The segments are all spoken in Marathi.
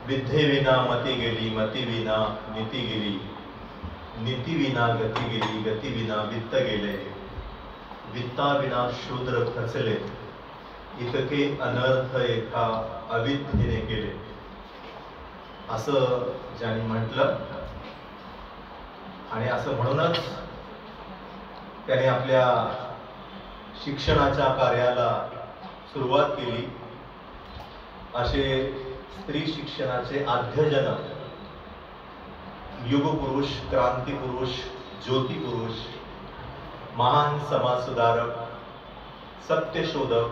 विद्येविना मती गेली, मती विना नीती गेली, नीती विना गती गेली, गती विना वित्त गेले, वित्ता विना शूद्र खचले, इतके अनर्थ एका अविद्येने केले, असं ज्यांनी म्हटलं. आणि असं म्हणूनच त्याने आपल्या शिक्षणाच्या कार्याला सुरुवात केली. असे स्त्री शिक्षणाचे आद्यजनक, युगपुरुष, क्रांतिपुरुष, ज्योतिपुरुष, महान समाज सुधारक, सत्यशोधक,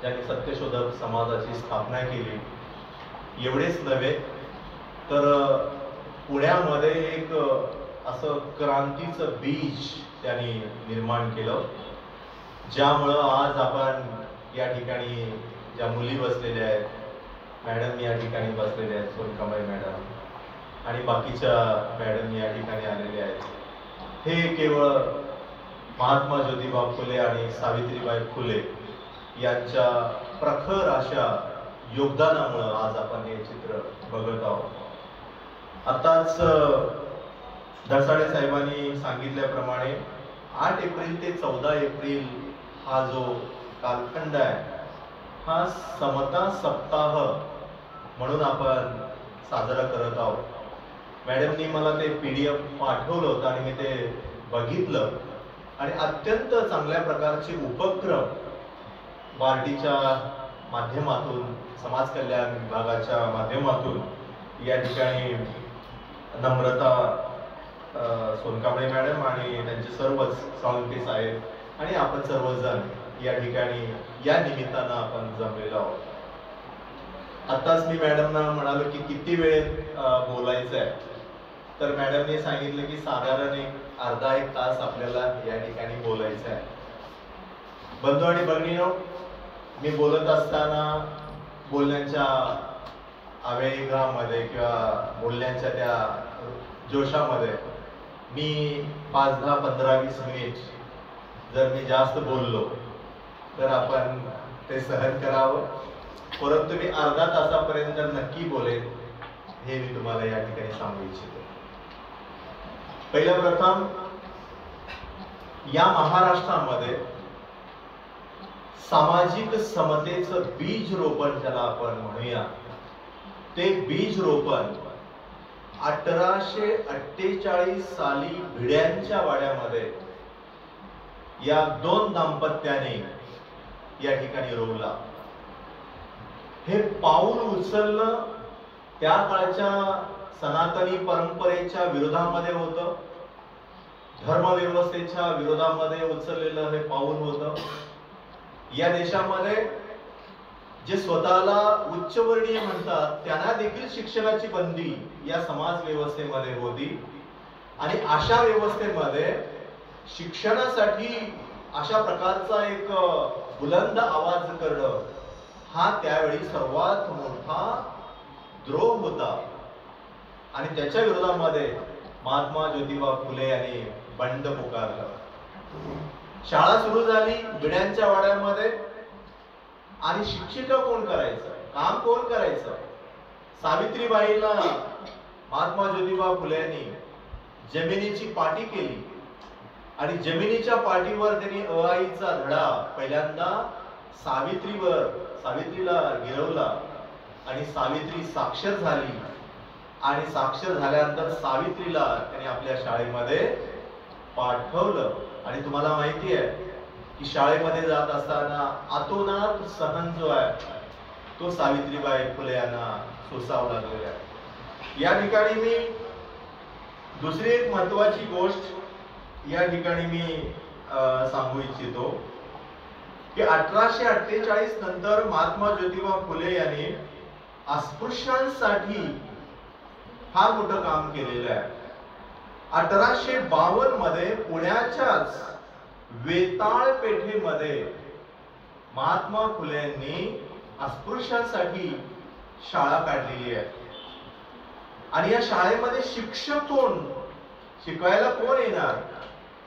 ज्यांनी सत्यशोधक समाजाची स्थापना केली. एवढेच नव्हे तर पुण्यामध्ये एक असं क्रांतीचं बीज त्यांनी निर्माण केलं, ज्यामुळं आज आपण या ठिकाणी ज्या मुली बसलेल्या आहेत, मॅडम या ठिकाणी बसलेल्या आहेत, सोनकांबळे मॅडम आणि बाकीच्या मॅडम या ठिकाणी आलेल्या आहेत. हे केवळ महात्मा ज्योतिबा फुले आणि सावित्रीबाई फुले यांच्या प्रखर अशा योगदानामुळं आज आपण हे चित्र बघत आहोत. आताच धडसाडे साहेबांनी सांगितल्याप्रमाणे 8 एप्रिल ते 14 एप्रिल हा जो कालखंड आहे, हा समता सप्ताह म्हणून आपण साजरा करत आहोत. मॅडमनी मला ते PDF पाठवलं होतं आणि मी ते बघितलं आणि अत्यंत चांगल्या प्रकारचे उपक्रम बार्टीच्या माध्यमातून, समाज कल्याण विभागाच्या माध्यमातून या ठिकाणी नम्रता सोनकांबळे मॅडम आणि त्यांचे सर्वच साळुंखे साहेब आणि आपण सर्वजण या ठिकाणी या निमित्तानं आपण जमलेलो आहोत. आताच मी मॅडमना म्हणालो की किती वेळ बोलायचं आहे, तर मॅडमने सांगितलं की साधारण एक अर्धा एक तास आपल्याला या ठिकाणी बोलायचं आहे. बंधू आणि भगिनींनो, मी बोलत असताना बोलण्याच्या आवेगामध्ये किंवा बोलण्याच्या त्या जोशामध्ये मी 5, 10, 15, 20 मिनिट जर मी जास्त बोललो तर आपण ते सहन करावं, परंतु मी अर्धा तासापर्यंत नक्की बोलेन हे मी तुम्हाला या ठिकाणी सांगू इच्छितो. पहिल्या प्रथम या महाराष्ट्रामध्ये सामाजिक समतेचं बीज रोपण ज्याला आपण म्हणूया, ते बीज रोपण 1848 साली भिड्यांच्या वाड्यामध्ये या 2 दाम्पत्याने या ठिकाणी रोवला. हे पाऊल उचलणं त्या काळच्या सनातनी परंपरेच्या विरोधामध्ये होतं, धर्मव्यवस्थेच्या विरोधामध्ये उचललेलं हे पाऊल होतं. या देशामध्ये जे स्वतःला उच्चवर्णीय म्हणतात त्यांना देखील शिक्षणाची बंदी या समाज व्यवस्थेमध्ये होती. आणि अशा व्यवस्थेमध्ये शिक्षणासाठी अशा प्रकारचा एक बुलंद आवाज करणं हा त्यावेळी सर्वात मोठा द्रोह होता. आणि त्याच्या विरोधामध्ये महात्मा ज्योतिबा फुले यांनी बंड पुकारलं. शाळा सुरू झाली भिड्यांच्या वाड्यामध्ये. आणि शिक्षिका कोण करायचं, काम कोण करायचं? सावित्रीबाईला महात्मा ज्योतिबा फुलेंनी जमिनीची पाटी केली आणि जमिनीच्या पाटीवर त्यांनी अआईचा धडा पहिल्यांदा सावित्रीला गिरवला आणि सावित्री साक्षर झाली. आणि साक्षर झाल्यानंतर सावित्रीला त्यांनी आपल्या शाळेमध्ये पाठवलं. आणि तुम्हाला माहिती आहे की शाळेमध्ये जात असताना आतोनात सहन जो आहे तो सावित्रीबाई फुले यांना सोसावं लागलेला आहे. या ठिकाणी मी दुसरी एक महत्वाची गोष्ट या ठिकाणी मी सांगू इच्छितो की 1848 नंतर महात्मा ज्योतिबा फुले यांनी अस्पृश्यांसाठी फार मोठं काम केलेलं आहे. 1852 मध्ये पुण्याच्याच वेताळ पेठेमध्ये महात्मा फुलेंनी अस्पृश्यांसाठी शाळा काढलेली आहे. आणि या शाळेमध्ये शिक्षक कोण, शिकवायला कोण येणार,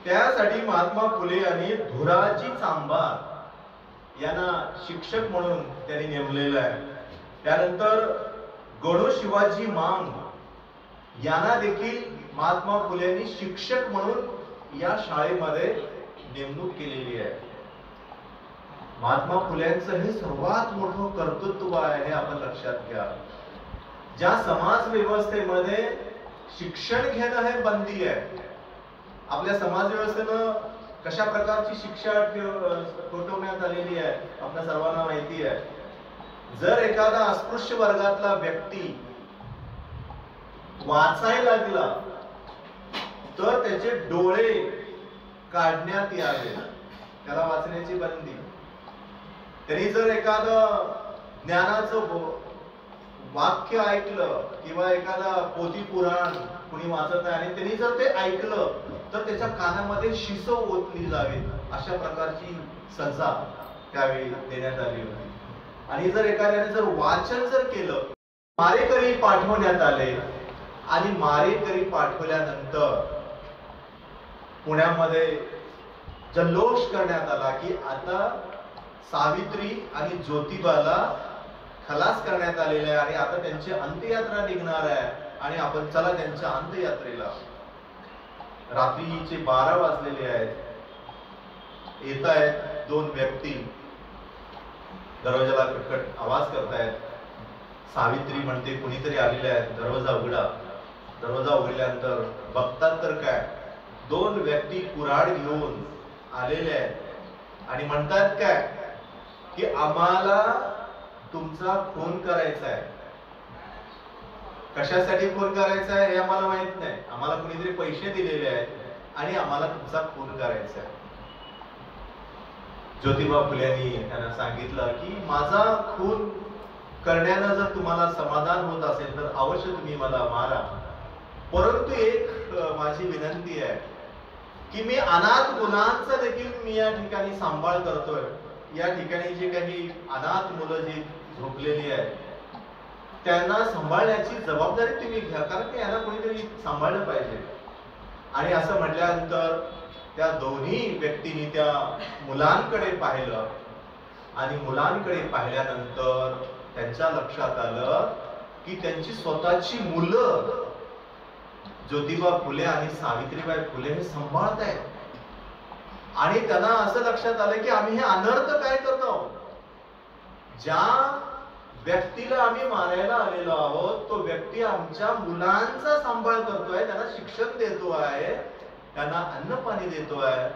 त्यासाठी महात्मा फुले यांनी धुराजी चांभार यांना शिक्षक म्हणून त्यांनी नेमलेलं आहे. त्यानंतर गणू शिवाजी मांग यांना देखील महात्मा फुलेंनी शिक्षक म्हणून या शाळेमध्ये नेमणूक केलेली आहे. महात्मा फुलेंचं हे सर्वात मोठं कर्तृत्व आहे, हे आपण लक्षात घ्या. ज्या समाज व्यवस्थेमध्ये शिक्षण घेणं हे बंदी आहे, आपल्या समाज व्यवस्थेनं कशा प्रकारची शिक्षा ठेवण्यात आलेली आहे आपल्या सर्वांना माहिती आहे. जर एखादा अस्पृश्य वर्गातला व्यक्ती वाचायला लागला तर त्याचे डोळे काढण्यात यावे, त्याला वाचण्याची बंदी. त्यांनी जर एखादं ज्ञानाचं वाक्य ऐकलं किंवा एखादा पोथी पुराण कुणी वाचत आहे आणि त्यांनी जर ते ऐकलं तर त्याच्या कानामध्ये शिस ओतली जावी, अशा प्रकारची सजा त्यावेळी देण्यात आली होती. आणि जर एखाद्याने जर वाचन जर केलं, मारेकरी पाठवण्यात आले आणि मारेकरी पाठवल्यानंतर पुण्यामध्ये जल्लोष करण्यात आला की आता सावित्री आणि ज्योतिबाला खलास करण्यात आलेला आहे आणि आता त्यांची अंत्ययात्रा निघणार आहे आणि आपण चला त्यांच्या अंत्ययात्रेला. रात्रीचे 12 वाजलेले आहेत. येत आहेत 2 व्यक्ती, दरवाजाला खटखट आवाज करतायत. सावित्री म्हणते कुणीतरी आलेले आहेत, दरवाजा उघडा. दरवाजा उघडल्यानंतर बघतात तर काय, 2 व्यक्ती कुऱ्हाड घेऊन आलेले आहेत आणि म्हणतात काय की आम्हाला तुमचा खून करायचा आहे. कशासाठी खून करायचा आहे हे आम्हाला माहित नाही, आम्हाला कुणीतरी पैसे दिलेले आहेत आणि आम्हाला तुमचा खून करायचा आहे. ज्योतिबा फुलेंनी त्यांना सांगितलं की माझा खून करण्यानं जर तुम्हाला समाधान होत असेल तर अवश्य तुम्ही मला मारा, परंतु एक माझी विनंती आहे की मी अनाथ मुलांचा देखील मी या ठिकाणी सांभाळ करतोय. या ठिकाणी जे काही अनाथ मुलं जी झोपलेली आहेत त्यांना सांभाळण्याची जबाबदारी तुम्ही घ्या, कारण की यांना कोणीतरी सांभाळलं पाहिजे. आणि असं म्हटल्यानंतर त्या दोन्ही व्यक्तींनी त्या मुलांकडे पाहिलं आणि मुलांकडे पाहिल्यानंतर त्यांच्या लक्षात आलं की त्यांची स्वतःची मुलं ज्योतिबा फुले आणि सावित्रीबाई फुले हे सांभाळत आहेत. आणि त्यांना असं लक्षात आलं की आम्ही हे अनर्थ काय करतो आहोत. ज्या व्यक्तीला आम्ही मारायला आलेलो आहोत तो व्यक्ती आमच्या मुलांचा सांभाळ करतोय, त्यांना शिक्षण देतो आहे, त्यांना अन्न पाणी देतो आहे.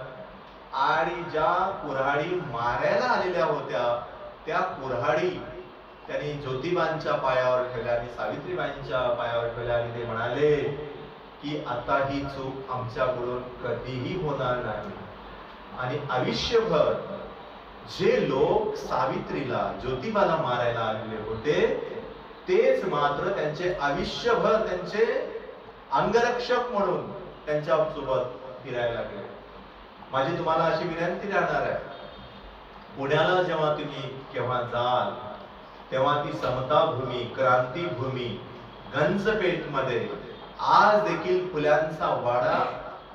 आणि ज्या कुऱ्हाडी मारायला आलेल्या होत्या त्या कुऱ्हाडी त्यांनी ज्योतिबांच्या पायावर ठेवल्या आणि सावित्रीबाईंच्या पायावर ठेवल्या आणि ते म्हणाले की आता ही चूक आमच्याकडून कधीही होणार नाही. आणि आयुष्यभर जे लोक सावित्रीला ज्योतिबाला मारायला आलेले होते तेच मात्र त्यांचे आयुष्यभर त्यांचे अंगरक्षक म्हणून त्यांच्या सोबत फिरायला लागले. माझी तुम्हाला अशी विनंती राहणार आहे, पुण्याला जेव्हा तुम्ही केव्हा जाल तेव्हा ती समता भूमी, क्रांती भूमी, गंजपेठ मध्ये आज देखील फुल्यांचा वाडा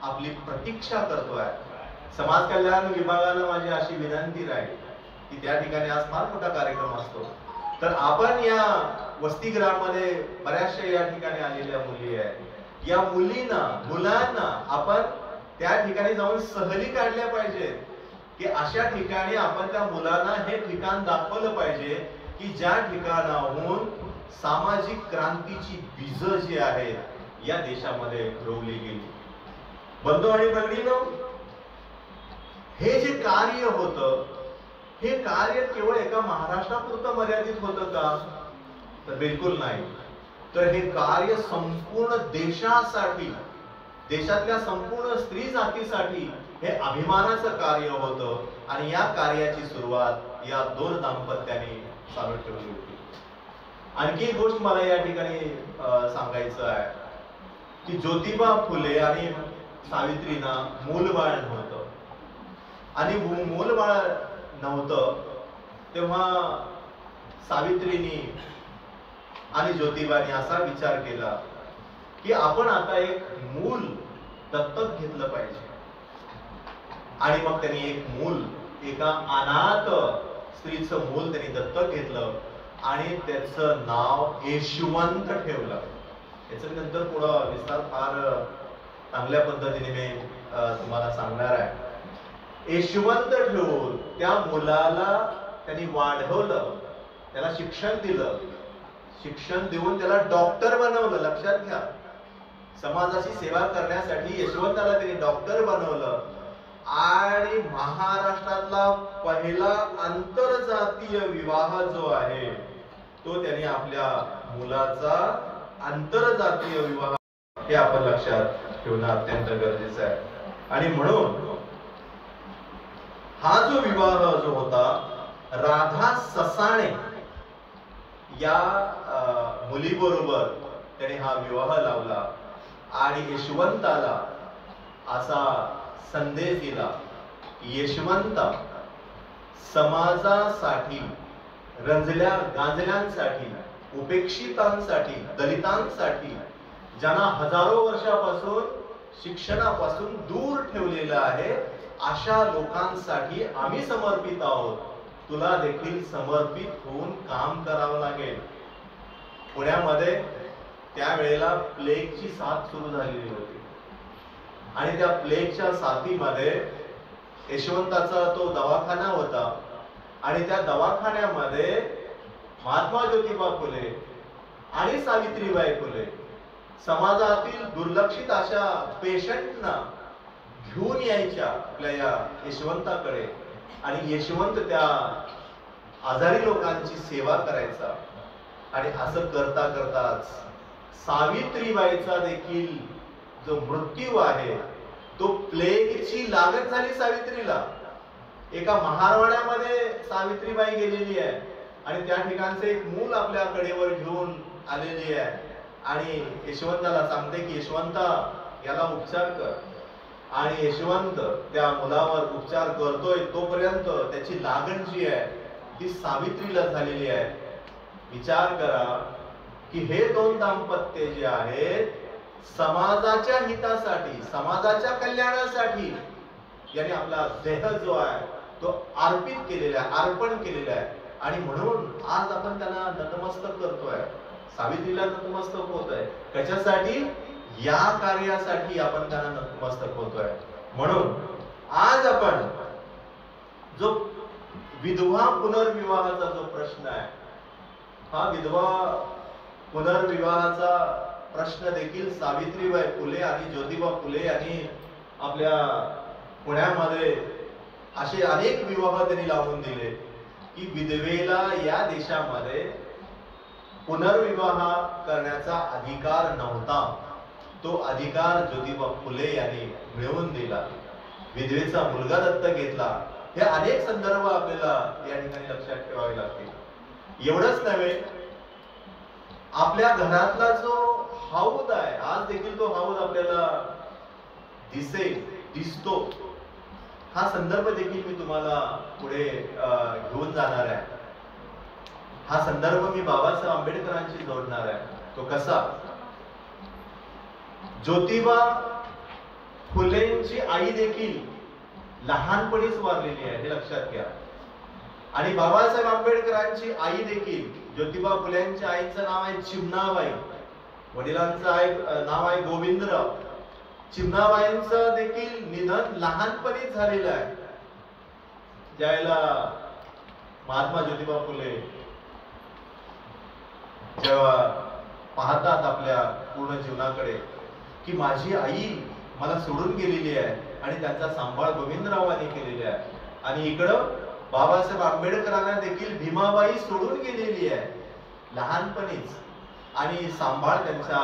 आपली प्रतीक्षा करतोय. समाज कल्याण विभागाला माझी अशी विनंती राहील की त्या ठिकाणी आज फार मोठा कार्यक्रम असतो, तर आपण या वसतिगृहामध्ये बऱ्याचशा या ठिकाणी आलेल्या मुली आहेत, या मुलांना आपण त्या ठिकाणी जाऊन सहली काढल्या पाहिजेत की अशा ठिकाणी आपण त्या मुलांना हे ठिकाण दाखवलं पाहिजे की ज्या ठिकाणाहून सामाजिक क्रांतीची बीज जी आहेत या देशामध्ये रोवली गेली. बंधू आणि भगिनींनो, हे जे कार्य होतं हे कार्य केवळ एका महाराष्ट्रापुरतं मर्यादित होतं का? तर बिलकुल नाही. तर हे कार्य संपूर्ण देशासाठी, देशातल्या संपूर्ण स्त्री जातीसाठी हे अभिमानाचं कार्य होतं. आणि या कार्याची सुरुवात या 2 दाम्पत्यांनी चालू ठेवली होती. आणखी एक गोष्ट मला या ठिकाणी सांगायचं आहे की ज्योतिबा फुले आणि सावित्रींना मूलबाळ नव्हतं. आणि मूलबाळ नव्हतं तेव्हा सावित्रीनी आणि ज्योतिबानी असा विचार केला की आपण आता एक मूल दत्तक घेतलं पाहिजे. आणि मग त्यांनी एक मूल, एका अनाथ स्त्रीचं मूल त्यांनी दत्तक घेतलं आणि त्याचं नाव यशवंत ठेवलं. याचं नंतर पुढं विस्तार फार चांगल्या पद्धतीने मी तुम्हाला सांगणार आहे. यशवंत ठेवून त्या मुलाला त्यांनी वाढवलं, त्याला शिक्षण दिलं, शिक्षण देऊन त्याला डॉक्टर बनवलं. लक्षात घ्या, समाजाची सेवा करण्यासाठी यशवंताला त्यांनी डॉक्टर बनवलं. आणि महाराष्ट्रातला पहिला आंतरजातीय विवाह जो आहे तो त्यांनी आपल्या मुलाचा आंतरजातीय विवाह, हे आपण लक्षात ठेवणं अत्यंत गरजेचं आहे. आणि म्हणून हा जो विवाह जो होता, राधा ससाणे या मुलीबरोबर त्याने हा विवाह लावला आणि यशवंताला असा संदेश दिला की यशवंत समाजासाठी, रंजल्या गांजल्यांसाठी, उपेक्षितांसाठी, दलितांसाठी, ज्यांना हजारो वर्षापासून शिक्षणापासून दूर ठेवलेलं आहे, अशा लोकांसाठी आम्ही समर्पित आहोत. तुला देखील समर्पित होऊन काम करावं लागेल. पुण्यामध्ये त्यावेळेला प्लेगची साथ सुरू झालेली होती आणि त्या प्लेगच्या साथीमध्ये यशवंताचा तो दवाखाना होता आणि त्या दवाखान्यामध्ये महात्मा ज्योतिबा फुले आणि सावित्रीबाई फुले समाजातील दुर्लक्षित अशा पेशंटना घेऊन यायच्या आपल्या या यशवंताकडे आणि यशवंत त्या आजारी लोकांची सेवा करायचा. आणि असं करता करताच सावित्रीबाईचा देखील जो मृत्यू आहे तो प्लेगची लागण झाली सावित्रीला. एका महारवाड्यामध्ये सावित्रीबाई गेलेली आहे आणि त्या ठिकाणचे एक मूल आपल्या कडेवर घेऊन आलेली आहे आणि यशवंताला सांगते की यशवंता याला उपचार कर. आणि यशवंत त्या मुलावर उपचार करतोय तोपर्यंत त्याची लागण जी आहे ती सावित्रीला झालेली आहे. विचार करा की हे दोन दाम्पत्य जे आहेत समाजाच्या हितासाठी, समाजाच्या कल्याणासाठी याने आपला देह जो आहे तो अर्पित केलेला आहे, अर्पण केलेला आहे. आणि म्हणून आज आपण त्यांना नतमस्तक करतोय, सावित्रीला नतमस्तक होतोय. कशासाठी? या कार्यासाठी आपण त्यांना नतमस्तक होतोय. म्हणून आज आपण जो विधवा पुनर्विवाहाचा जो प्रश्न आहे, हा विधवा पुनर्विवाहाचा प्रश्न देखील सावित्रीबाई फुले आणि ज्योतिबा फुले यांनी आपल्या पुण्यामध्ये असे अनेक विवाह त्यांनी लावून दिले की विधवेला या देशामध्ये पुनर्विवाह करण्याचा अधिकार नव्हता. तो अधिकार ज्योतिबा फुले यांनी मिळवून दिला. विधवेचा मुलगा दत्तक घेतला. हे अनेक संदर्भ आपल्याला या ठिकाणी लक्षात ठेवावे लागतील. एवढंच नव्हे, आपल्या घरातला जो हौद आहे, आज देखील तो हौद आपल्याला दिसतो. हा संदर्भ देखील मी तुम्हाला पुढे घेऊन जाणार आहे. हा संदर्भ मी बाबासाहेब आंबेडकरांशी जोडणार आहे. तो कसा? ज्योतिबा फुलेंची आई देखील लहानपणीच वारलेली आहे, हे लक्षात घ्या. आणि बाबासाहेब आंबेडकरांची आई देखील, ज्योतिबा फुलेंच्या आईचं नाव आहे चिमणाबाई, वडिलांचं नाव आहे गोविंदराव. चिमणाबाईंचं देखील निधन लहानपणीच झालेलं आहे. ज्यावेळेला महात्मा ज्योतिबा फुले जेव्हा पाहतात आपल्या पूर्ण जीवनाकडे की माझी आई मला सोडून गेलेली आहे आणि त्यांचा सांभाळ गोविंदरावांनी केलेला आहे, आणि इकडं बाबासाहेब आंबेडकरांना देखील भीमाबाई सोडून गेलेली आहे लहानपणीच, आणि सांभाळ त्यांच्या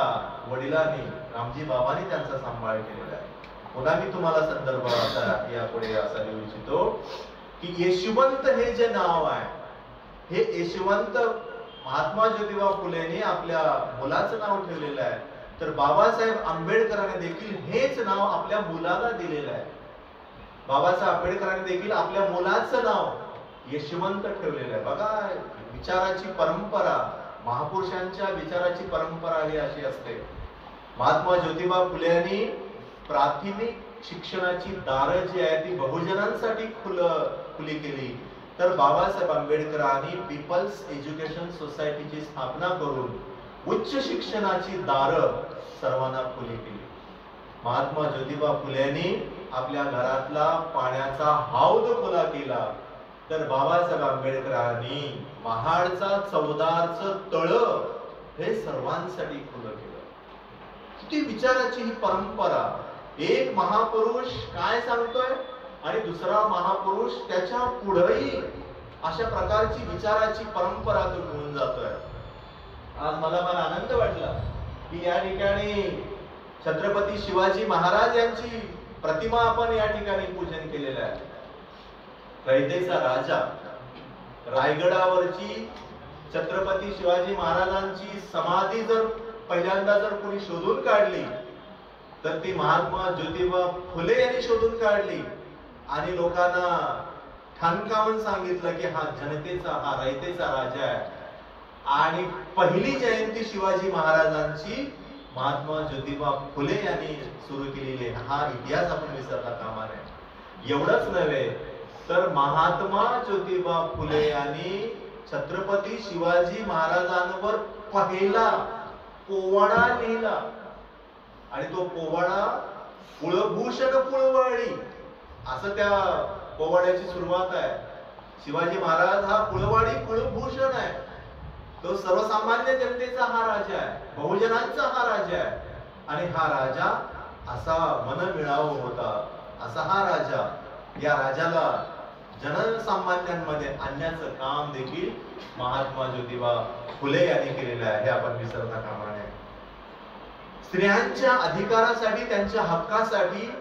वडिलांनी, रामजी बाबांनी त्यांचा सांभाळ केलेला आहे. पुन्हा मी तुम्हाला संदर्भ आता यापुढे असा देऊ इच्छितो की यशवंत हे जे नाव आहे, हे यशवंत महात्मा ज्योतिबा फुलेने आपल्या मुलाचं नाव ठेवलेलं आहे. तर बाबासाहेब आंबेडकरांनी देखील हेच नाव आपल्या मुलाला दिलेलं आहे. बाबासाहेब आंबेडकरांनी देखील आपल्या मुलाचं नाव यशवंत ठेवलेलं आहे. बघा, विचाराची परंपरा, महापुरुषांच्या विचाराची परंपरा ही अशी असते. महात्मा ज्योतिबा फुले यांनी प्राथमिक शिक्षणाची दारं जी आहे ती बहुजनांसाठी खुली केली. तर बाबासाहेब आंबेडकरांनी पीपल्स एज्युकेशन सोसायटीची स्थापना करून उच्च शिक्षणाची दारं सर्वांना खुली केली. महात्मा ज्योतिबा फुलेंनी आपल्या घरातला पाण्याचा हौद खुला केला, तर बाबासाहेब आंबेडकरांनी महाडचा चौदारचं तळ हे सर्वांसाठी खुलं केलं. किती विचाराची ही परंपरा. एक महापुरुष काय सांगतोय आणि दुसरा महापुरुष त्याच्या पुढेही अशा प्रकारची विचाराची परंपरा तो घेऊन जातोय. आज मला फार आनंद वाटला की या ठिकाणी छत्रपती शिवाजी महाराज यांची प्रतिमा आपण या ठिकाणी पूजन केलेलं आहे. रयतेचा राजा, रायगडावरची छत्रपती शिवाजी महाराजांची समाधी जर पहिल्यांदा जर कोणी शोधून काढली तर ती महात्मा ज्योतिबा फुले यांनी शोधून काढली आणि लोकांना ठणकावून सांगितलं की हा जनतेचा, हा रयतेचा राजा आहे. आणि पहिली जयंती शिवाजी महाराजांची महात्मा ज्योतिबा फुले यांनी सुरू केलेली आहे. हा इतिहास आपण विसरता कामा नये. एवढंच नव्हे तर महात्मा ज्योतिबा फुले यांनी छत्रपती शिवाजी महाराजांवर पहिला पोवाडा लिहिला आणि तो पोवाडा कुळभूषण कुळवाडी असं त्या पोवाड्याची सुरुवात आहे. शिवाजी महाराज हा कुळवाडी कुळभूषण आहे. तो सर्वसामान्य जनतेचा हा राजा आहे, बहुजनांचा हा राजा आहे. आणि हा राजा असा मनमिळाऊ होता. असा हा राजा, या राजाला जनसामान्यांमध्ये आणण्याचं काम देखील महात्मा ज्योतिबा फुले यांनी केलेलं आहे. हे आपण विसरता कामा नये. स्त्रियांच्या अधिकारासाठी, त्यांच्या हक्कासाठी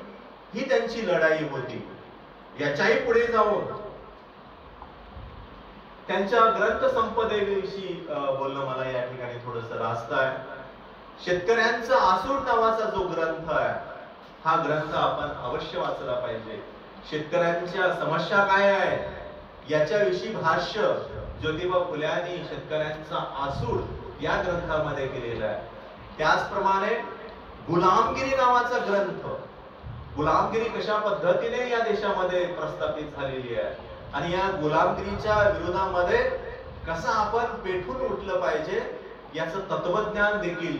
ही त्यांची लढाई होती. याच्याही पुढे जाऊन त्यांच्या ग्रंथ संपदेविषयी बोलणं मला या ठिकाणी थोडंसं रास्त आहे. शेतकऱ्यांचा आसूड नावाचा जो ग्रंथ आहे, हा ग्रंथ आपण अवश्य वाचला पाहिजे. शेतकऱ्यांच्या समस्या काय आहेत याच्याविषयी भाष्य ज्योतिबा फुल्यांनी शेतकऱ्यांचा आसूड या ग्रंथामध्ये केलेला आहे. त्याचप्रमाणे गुलामगिरी नावाचा ग्रंथ, गुलामगिरी कशा पद्धतीने या देशामध्ये प्रस्थापित झालेली आहे आणि या गुलामगिरीच्या विरोधामध्ये कसं आपण पेटून उठलं पाहिजे याचं तत्वज्ञान देखील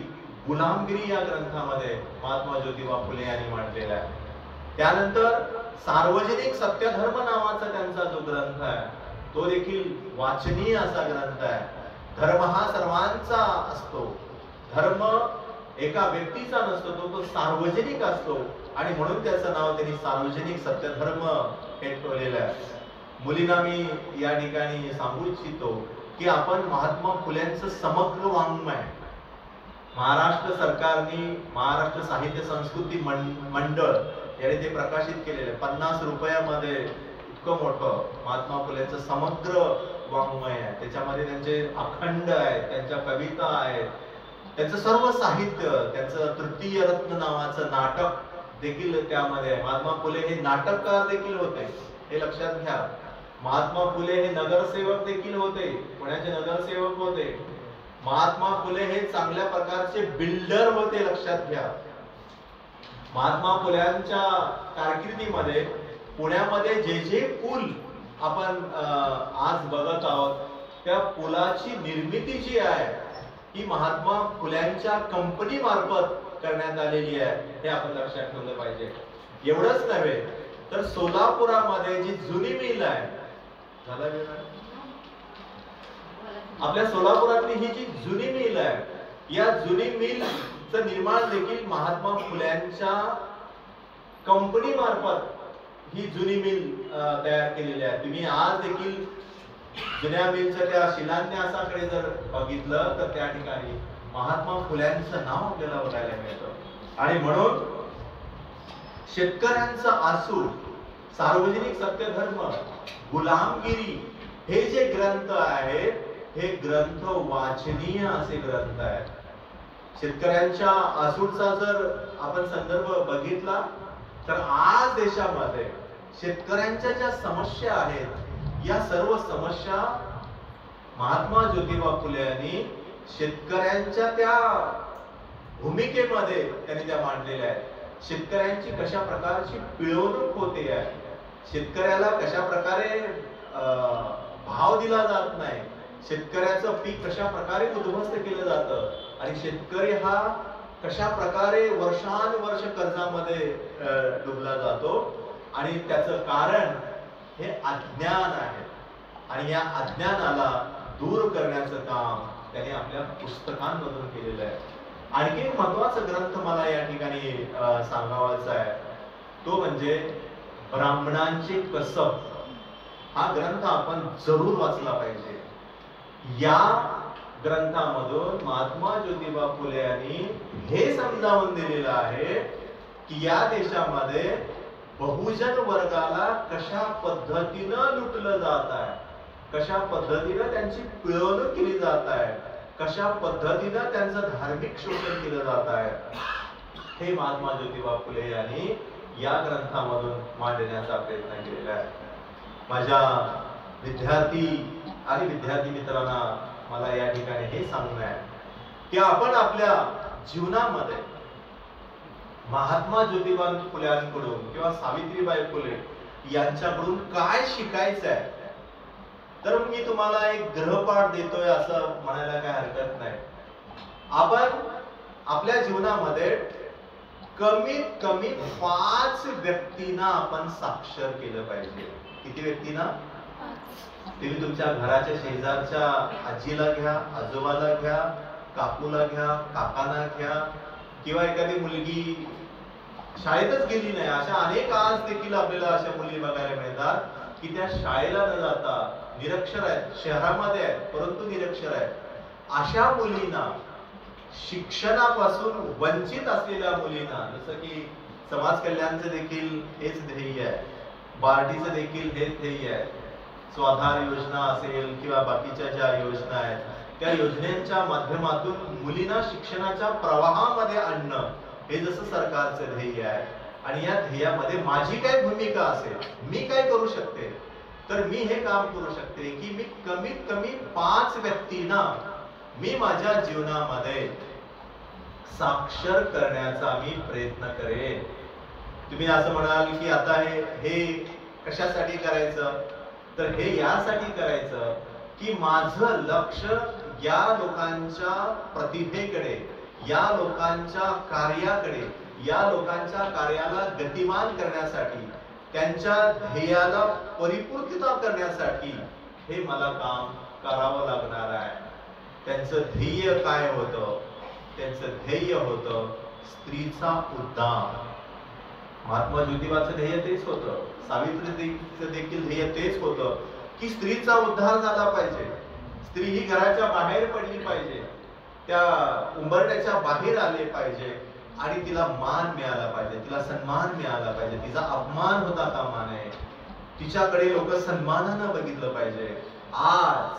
गुलामगिरी या ग्रंथामध्ये महात्मा ज्योतिबा फुले यांनी मांडलेला आहे. त्यानंतर सार्वजनिक सत्यधर्म नावाचा त्यांचा जो ग्रंथ आहे तो देखील वाचनीय असा ग्रंथ आहे. धर्म हा सर्वांचा असतो, धर्म एका व्यक्तीचा नसतो, तो सार्वजनिक असतो आणि म्हणून त्याचं नाव त्यांनी सार्वजनिक सत्यधर्म हे ठेवलेलं आहे. मुलींना मी या ठिकाणी सांगू इच्छितो की आपण महात्मा फुल्यांचं समग्र वाङ्मय महाराष्ट्र सरकारने, महाराष्ट्र साहित्य संस्कृती मंडळ याने ते प्रकाशित केलेलं आहे. 50 रुपयामध्ये इतकं मोठं महात्मा फुलेंचं समग्र वाङ्मय आहे. त्याच्यामध्ये त्यांचे अखंड आहेत, त्यांच्या कविता आहेत, त्यांचं सर्व साहित्य, त्यांचं तृतीय रत्न नावाचं नाटक देखील त्यामध्ये आहे. महात्मा फुले हे नाटककार देखील होते, हे लक्षात घ्या. महात्मा फुले हे नगरसेवक देखील होते, पुण्याचे नगरसेवक होते. महात्मा फुले हे चांगल्या प्रकारचे बिल्डर होते, लक्षात घ्या. महात्मा फुल्यांच्या कारकिर्दीमध्ये पुण्यामध्ये जे जे पूल आपण आज बघत आहोत त्या पुलाची निर्मिती जी आहे ही महात्मा फुल्यांच्या कंपनी मार्फत करण्यात आलेली आहे, हे आपण लक्षात ठेवलं पाहिजे. एवढंच नव्हे तर सोलापुरामध्ये जी जुनी मिल आहे, आपल्या सोलापुरातली ही जी जुनी मिल आहे, या जुनी मिलचं निर्माण देखील महात्मा फुल्यांच्या कंपनी मार्फत ही जुनी मिल तयार केलेली आहे. तुम्ही आज देखील जुन्या मिलच्या त्या शिलान्यासाकडे जर बघितलं तर त्या ठिकाणी महात्मा फुल्यांचं नाव आपल्याला बघायला मिळतं. आणि म्हणून शेतकऱ्यांचा आसूड, सार्वजनिक सत्यधर्म, गुलामगिरी हे जे ग्रंथ आहेत हे ग्रंथ वाचनीय असे ग्रंथ आहेत. शेतकऱ्यांच्या आसूडचा जर आपण संदर्भ बघितला तर आज देशामध्ये शेतकऱ्यांच्या ज्या समस्या आहेत या सर्व समस्या महात्मा ज्योतिबा फुले यांनी शेतकऱ्यांच्या त्या भूमिकेमध्ये त्यांनी त्या मांडलेल्या आहेत. शेतकऱ्यांची कशा प्रकारची पिळवणूक होते आहे, शेतकऱ्याला कशा प्रकारे भाव दिला जात नाही, शेतकऱ्याचं पीक कशा प्रकारे उद्ध्वस्त केलं जातं आणि शेतकरी हा कशा प्रकारे वर्षानुवर्ष कर्जामध्ये डुबला जातो, आणि त्याचं कारण हे अज्ञान आहे. आणि या अज्ञानाला दूर करण्याचं काम त्याने आपल्या पुस्तकांमधून केलेलं आहे. आणखी एक महत्वाचा ग्रंथ मला या ठिकाणी सांगावायचा आहे, तो म्हणजे ब्राह्मणांचे कसब. हा ग्रंथ आपण जरूर वाचला पाहिजे. या ग्रंथामधून महात्मा ज्योतिबा फुले यांनी हे समजावून दिलेलं आहे की या देशामध्ये बहुजन वर्गाला कशा पद्धतीनं लुटलं जात आहे, कशा पद्धतीनं त्यांची पिळवणूक केली जात आहे, कशा पद्धतीनं त्यांचं धार्मिक शोषण केलं जात आहे, हे महात्मा ज्योतिबा फुले यांनी या ग्रंथामधून मांडण्याचा प्रयत्न केलेला आहे. माझ्या विद्यार्थी आणि विद्यार्थी मित्रांना मला या ठिकाणी हे सांगणं आहे की आपण आपल्या जीवनामध्ये महात्मा ज्योतिबा फुल्यांकडून किंवा सावित्रीबाई फुले यांच्याकडून काय शिकायचं आहे. तर मी तुम्हाला एक गृहपाठ देतोय असं म्हणायला काय हरकत नाही. आपण आपल्या जीवनामध्ये कमीत कमी 5 व्यक्तींना आपण साक्षर केलं पाहिजे. किती व्यक्तींना? तुम्ही तुमच्या घराच्या शेजारच्या आजीला घ्या, आजोबाला घ्या, काकूला घ्या, काकांना घ्या, किंवा एखादी मुलगी शाळेतच गेली नाही, अशा अनेक आज देखील आपल्याला अशा मुली बघायला मिळतात की त्या शाळेला न जाता निरक्षर आहेत, शहरामध्ये आहेत परंतु निरक्षर आहेत. अशा मुलींना, शिक्षणापासून वंचित असलेल्या मुलींना, जसं की समाज कल्याणचं देखील हेच ध्येय आहे, बार्टीचं देखील हेच ध्येय आहे, स्वाधार योजना असेल किंवा बाकीच्या ज्या योजना आहेत त्या योजनेच्या माध्यमातून मुलींना शिक्षणाच्या प्रवाहामध्ये आणणं हे जसं सरकारचं ध्येय आहे. आणि या ध्येयामध्ये माझी काय भूमिका असेल, मी काय करू शकते, तर मी हे काम करू शकते की मी कमीत कमी 5 व्यक्तींना मी माझ्या जीवनामध्ये साक्षर करण्याचा मी प्रयत्न करेन. तुम्ही असं म्हणाल की आता हे कशासाठी करायचं, तर हे यासाठी करायचं की माझं लक्ष या लोकांच्या प्रतिभेकडे, या लोकांच्या कार्याकडे, या लोकांच्या कार्याला गतिमान करण्यासाठी, त्यांच्या ध्येयाला परिपूर्तता करण्यासाठी हे मला काम करावं लागणार आहे. त्यांचं ध्येय काय होतं? त्यांचं ध्येय होतं स्त्रीचा उद्धार. महात्मा ज्योतिबाचं ध्येय तेच होतं, सावित्रीचं देखील ध्येय तेच होतं की स्त्रीचा उद्धार झाला पाहिजे, स्त्री ही घराच्या बाहेर पडली पाहिजे, त्या उंबरठ्याच्या बाहेर आले पाहिजे आणि तिला मान मिळाला पाहिजे, तिला सन्मान मिळाला पाहिजे, तिचा अपमान होता कामा नये, तिच्याकडे लोक सन्मानानं बघितलं पाहिजे. आज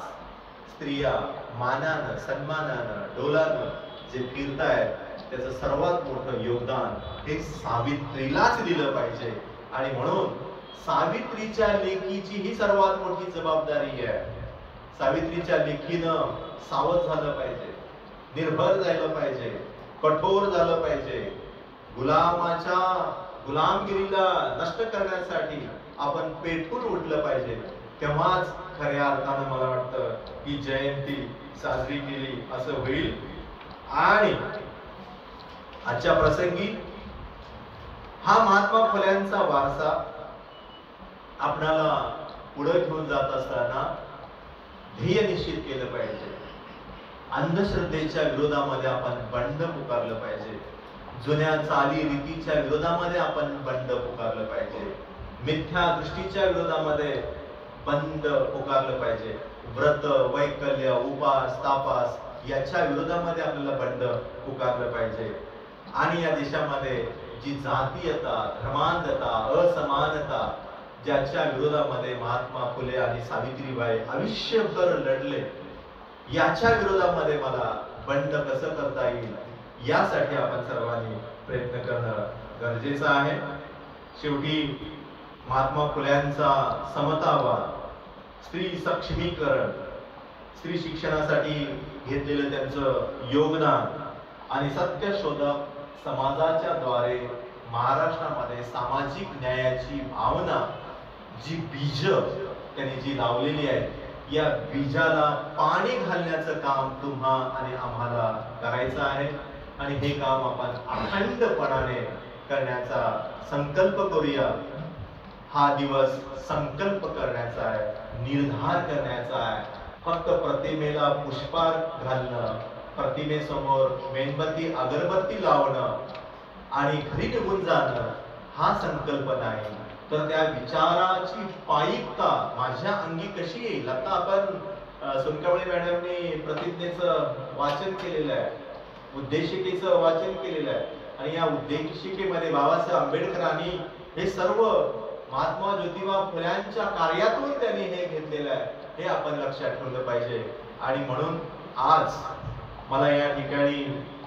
स्त्रिया मानानं, सन्मानानं, डोलानं जे फिरतायत त्याचं सर्वात मोठं योगदान हे सावित्रीलाच दिलं पाहिजे. आणि म्हणून सावित्रीच्या लेकीची ही सर्वात मोठी जबाबदारी आहे. सावित्रीच्या लेकीनं सावध झालं पाहिजे, निर्भर झालं पाहिजे, कठोर झालं पाहिजे. गुलामगिरीला नष्ट करण्यासाठी आपण पेटून उठलं पाहिजे. तेव्हाच खऱ्या अर्थानं मला वाटतं की जयंती साजरी केली असं होईल. आणि आजच्या प्रसंगी हा महात्मा फुल्यांचा वारसा आपणाला पुढे घेऊन जात असताना ध्येय निश्चित केलं पाहिजे. अंधश्रद्धेच्या विरोधामध्ये आपण बंड पुकारलं पाहिजे, जुन्या चाली रीतीच्या विरोधामध्ये आपण बंड पुकारलं पाहिजे, मिथ्या दृष्टीच्या विरोधामध्ये बंड पुकारलं पाहिजे, व्रत, वैकल्य, उपास, तापास याच्या विरोधामध्ये आपल्याला बंड पुकारलं पाहिजे. आणि या देशामध्ये जी जातीयता, धर्मांधता, असमानता ज्याच्या विरोधामध्ये महात्मा फुले आणि सावित्रीबाई आयुष्यभर लढले, याच्या विरोधामध्ये मला बंड कसं करता येईल यासाठी आपण सर्वांनी प्रयत्न करणं गरजेचं आहे. शेवटी महात्मा फुल्यांचा समतावाद, स्त्री सक्षमीकरण, स्त्री शिक्षणासाठी घेतलेलं त्यांचं योगदान आणि सत्यशोधक समाजाच्या द्वारे महाराष्ट्रामध्ये सामाजिक न्यायाची भावना, जी बीज त्यांनी जी लावलेली आहे, या बीजाला पाणी घालण्याचं काम तुम्हा आणि आम्हाला करायचं आहे आणि हे काम आपण अखंडपणाने करण्याचा संकल्प करूया. हा दिवस संकल्प करण्याचा आहे, निर्धार करण्याचा आहे. फक्त प्रतिमेला पुष्पहार घालणं, प्रतिमेसमोर मेणबत्ती अगरबत्ती लावणं आणि घरी निघून जाणं हा संकल्प नाही, तर त्या विचाराची पायिकता माझ्या अंगी कशी येईल. आता आपण सोनकांबळे मॅडमने प्रतिज्ञेचं वाचन केलेलं आहे, उद्देशिकेचं वाचन केलेलं आहे आणि या उद्देशिकेमध्ये बाबासाहेब आंबेडकरांनी हे सर्व महात्मा ज्योतिबा फुल्यांच्या कार्यातून त्यांनी हे घेतलेलं आहे, हे आपण लक्षात ठेवलं पाहिजे. आणि म्हणून आज मला या ठिकाणी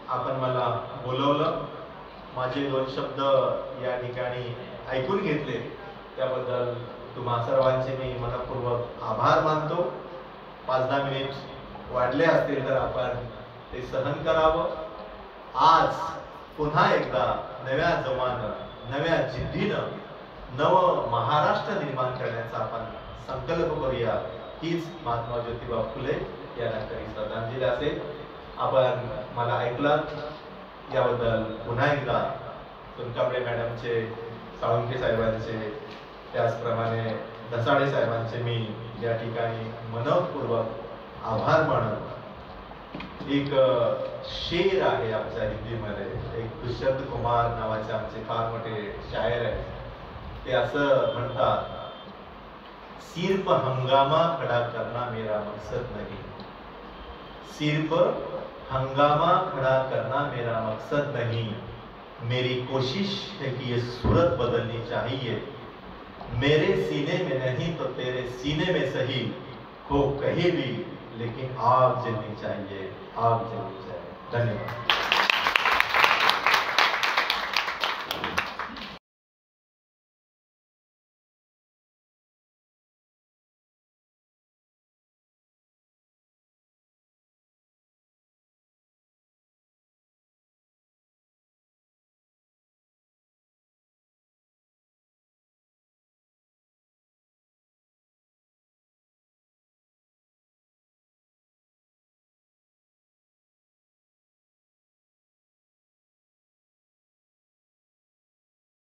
आपण मला बोलवलं, माझे 2 शब्द या ठिकाणी ऐकून घेतले, त्याबद्दल तुम्हा सर्वांचे मी मनपूर्वक आभार मानतो. 5-10 मिनिट वाढले असतील तर आपण ते सहन करावं. आज पुन्हा एकदा नव्या जोमानं, नव्या जिद्दीनं नव महाराष्ट्र निर्माण करण्याचा आपण संकल्प करूया. हीच महात्मा ज्योतिबा फुले यांना खरी श्रद्धांजली असेल. आपण मला ऐकलात याबद्दल पुन्हा एकदा सोनकांबळे मॅडमचे, साळुंखे साहेबांचे, त्याचप्रमाणे धसाडे साहेबांचे मी या ठिकाणी मनपूर्वक आभार मानतो. एक शेर आहे आमच्या हिंदीमध्ये, एक दुष्यंत कुमार नावाचे आमचे फार मोठे शायर आहेत. ते असं म्हणतात, सिर्फ हंगामा खड़ा करना मेरा मकसद नहीं, सिर्फ हंगामा खड़ा करना मेरा मकसद नहीं, मेरी कोशिश है कि ये सूरत बदलनी चाहिए. मेरे सीने में नहीं तो तेरे सीने में सही हो कहीं भी, लेकिन आग जलनी चाहिए, आग जलनी चाहिए. धन्यवाद.